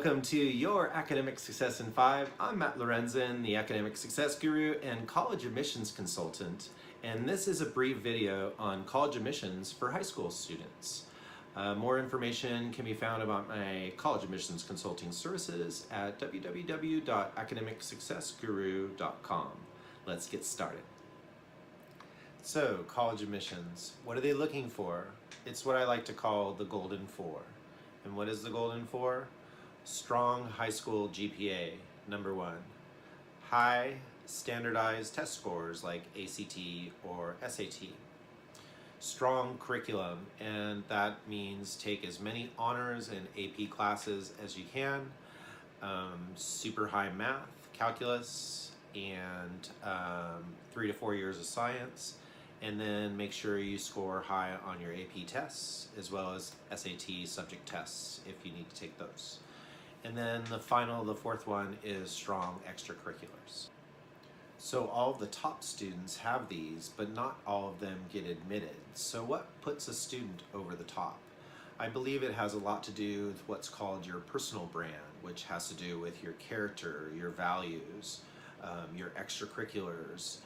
Welcome to your Academic Success in 5. I'm Matt Lorenzen, the Academic Success Guru and College Admissions Consultant, and this is a brief video on college admissions for high school students. More information can be found about my college admissions consulting services at www.academicsuccessguru.com. Let's get started. So, college admissions, what are they looking for? It's what I like to call the Golden Four. And what is the Golden Four? Strong high school GPA, number one. High standardized test scores like ACT or SAT. Strong curriculum, and that means take as many honors and AP classes as you can. Super high math, calculus, and 3 to 4 years of science. And then make sure you score high on your AP tests as well as SAT subject tests if you need to take those. And then the fourth one is strong extracurriculars. So all of the top students have these, but not all of them get admitted. So what puts a student over the top? I believe it has a lot to do with what's called your personal brand, which has to do with your character, your values, your extracurriculars,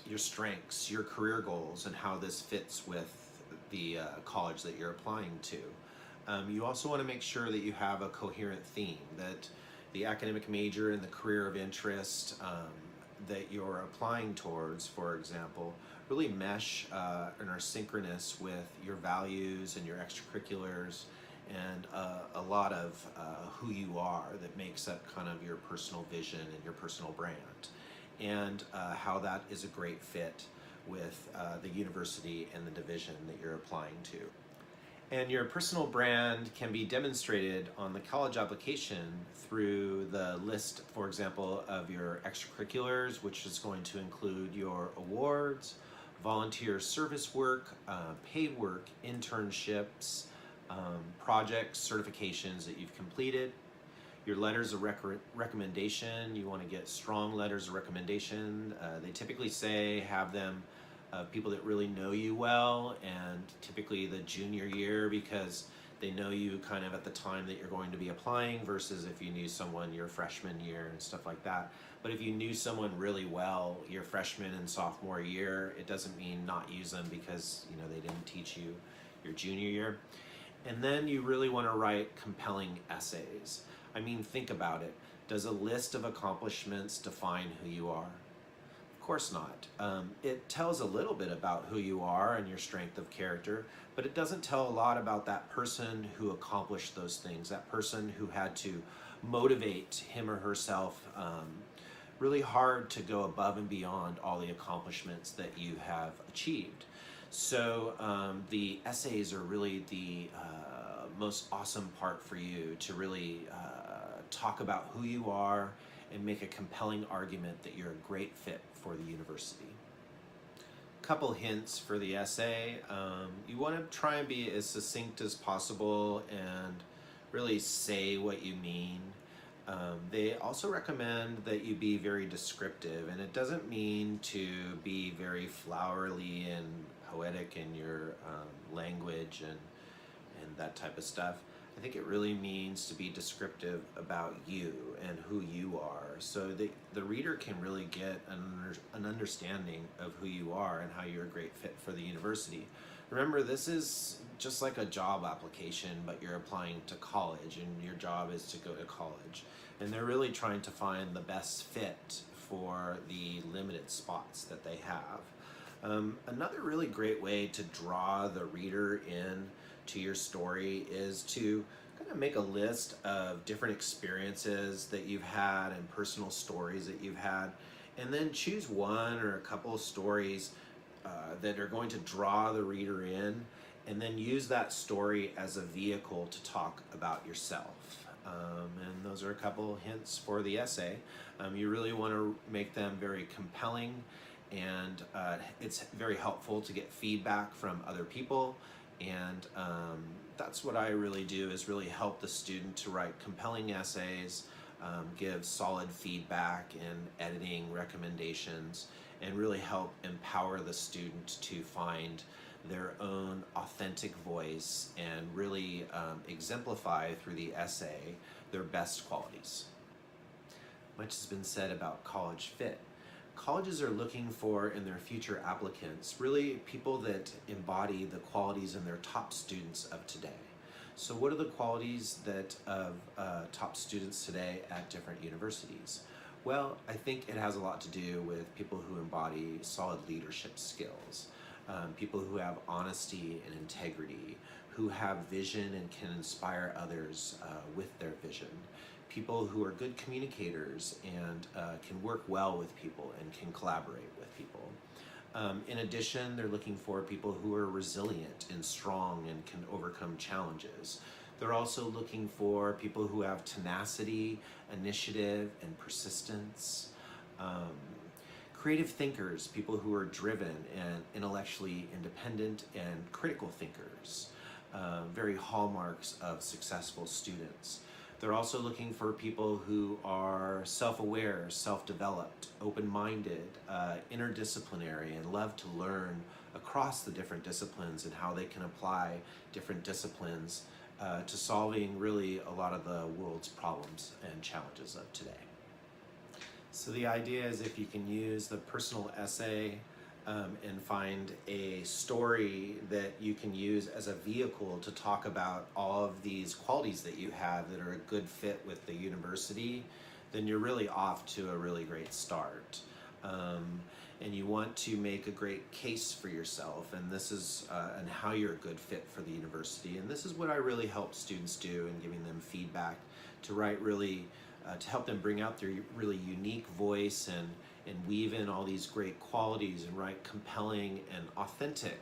your strengths, your career goals, and how this fits with the college that you're applying to. You also want to make sure that you have a coherent theme, that the academic major and the career of interest that you're applying towards, for example, really mesh and are synchronous with your values and your extracurriculars and a lot of who you are that makes up kind of your personal vision and your personal brand, and how that is a great fit with the university and the division that you're applying to. And your personal brand can be demonstrated on the college application through the list, for example, of your extracurriculars, which is going to include your awards, volunteer service work, paid work, internships, projects, certifications that you've completed. Your letters of recommendation, you want to get strong letters of recommendation. They typically say have them people that really know you well, and typically the junior year, because they know you kind of at the time that you're going to be applying versus if you knew someone your freshman year and stuff like that. But if you knew someone really well your freshman and sophomore year, it doesn't mean not use them because they didn't teach you your junior year. And then you really want to write compelling essays. I mean, think about it. Does a list of accomplishments define who you are? Of course not. It tells a little bit about who you are and your strength of character, but it doesn't tell a lot about that person who accomplished those things, that person who had to motivate him or herself really hard to go above and beyond all the accomplishments that you have achieved. So the essays are really the most awesome part for you to really talk about who you are and make a compelling argument that you're a great fit for the university. Couple hints for the essay. You want to try and be as succinct as possible and really say what you mean. They also recommend that you be very descriptive, and it doesn't mean to be very flowery and poetic in your language and that type of stuff. I think it really means to be descriptive about you and who you are, so the reader can really get an understanding of who you are and how you're a great fit for the university. Remember, this is just like a job application, but you're applying to college, and your job is to go to college. And they're really trying to find the best fit for the limited spots that they have. Another really great way to draw the reader in to your story is to kind of make a list of different experiences that you've had and personal stories that you've had, and then choose one or a couple of stories that are going to draw the reader in, and then use that story as a vehicle to talk about yourself. And those are a couple hints for the essay. You really want to make them very compelling, and it's very helpful to get feedback from other people. And that's what I really do, is really help the student to write compelling essays, give solid feedback and editing recommendations, and really help empower the student to find their own authentic voice and really exemplify through the essay their best qualities. Much has been said about college fit. Colleges are looking for in their future applicants really people that embody the qualities in their top students of today. So what are the qualities that of top students today at different universities? Well, I think it has a lot to do with people who embody solid leadership skills, people who have honesty and integrity, who have vision and can inspire others with their vision, people who are good communicators and can work well with people and can collaborate with people. In addition, they're looking for people who are resilient and strong and can overcome challenges. They're also looking for people who have tenacity, initiative, and persistence. Creative thinkers, people who are driven and intellectually independent and critical thinkers, very hallmarks of successful students. They're also looking for people who are self-aware, self-developed, open-minded, interdisciplinary, and love to learn across the different disciplines and how they can apply different disciplines to solving really a lot of the world's problems and challenges of today. So the idea is if you can use the personal essay and find a story that you can use as a vehicle to talk about all of these qualities that you have that are a good fit with the university, then you're really off to a really great start. And you want to make a great case for yourself, and this is and how you're a good fit for the university. And this is what I really help students do in giving them feedback to write really to help them bring out their really unique voice and weave in all these great qualities and write compelling and authentic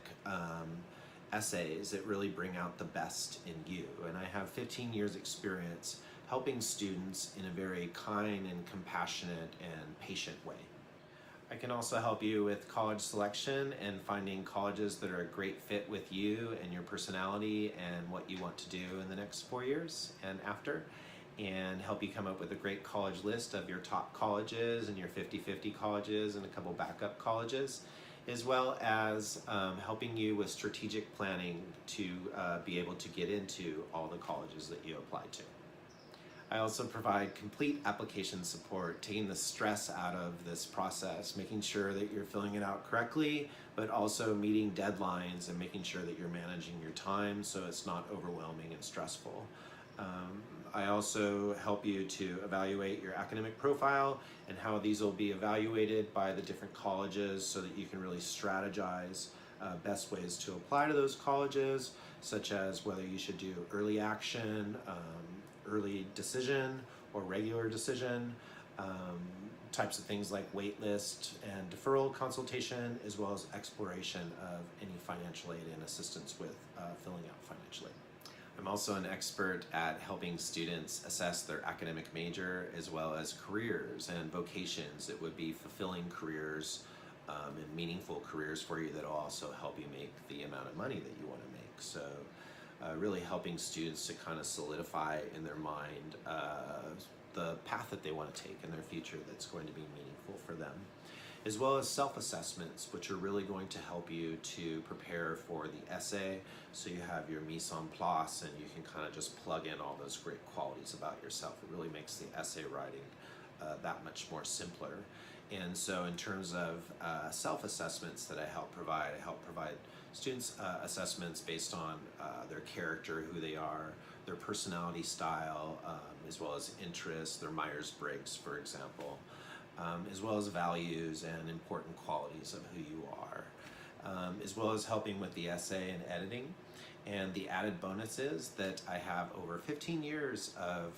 essays that really bring out the best in you. And I have 15 years experience helping students in a very kind and compassionate and patient way. I can also help you with college selection and finding colleges that are a great fit with you and your personality and what you want to do in the next 4 years and after, and help you come up with a great college list of your top colleges and your 50-50 colleges and a couple backup colleges, as well as helping you with strategic planning to be able to get into all the colleges that you apply to. I also provide complete application support, taking the stress out of this process, making sure that you're filling it out correctly, but also meeting deadlines and making sure that you're managing your time so it's not overwhelming and stressful. I also help you to evaluate your academic profile and how these will be evaluated by the different colleges so that you can really strategize best ways to apply to those colleges, such as whether you should do early action, early decision, or regular decision, types of things like waitlist and deferral consultation, as well as exploration of any financial aid and assistance with filling out financial aid. I'm also an expert at helping students assess their academic major as well as careers and vocations that would be fulfilling careers and meaningful careers for you that will also help you make the amount of money that you want to make. So really helping students to kind of solidify in their mind the path that they want to take in their future that's going to be meaningful for them, as well as self-assessments, which are really going to help you to prepare for the essay, so you have your mise en place and you can kind of just plug in all those great qualities about yourself. It really makes the essay writing that much more simpler. And so in terms of self-assessments that I help provide students assessments based on their character, who they are, their personality style, as well as interests, their Myers-Briggs, for example, as well as values and important qualities of who you are, as well as helping with the essay and editing. And the added bonus is that I have over 15 years of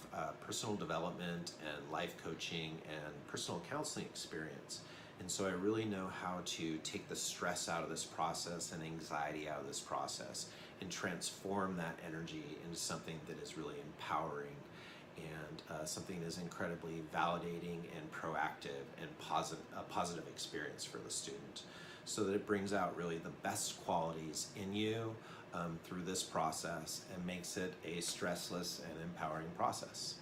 personal development and life coaching and personal counseling experience. And so I really know how to take the stress out of this process and anxiety out of this process and transform that energy into something that is really empowering and something that is incredibly validating and proactive and a positive experience for the student, so that it brings out really the best qualities in you through this process and makes it a stressless and empowering process.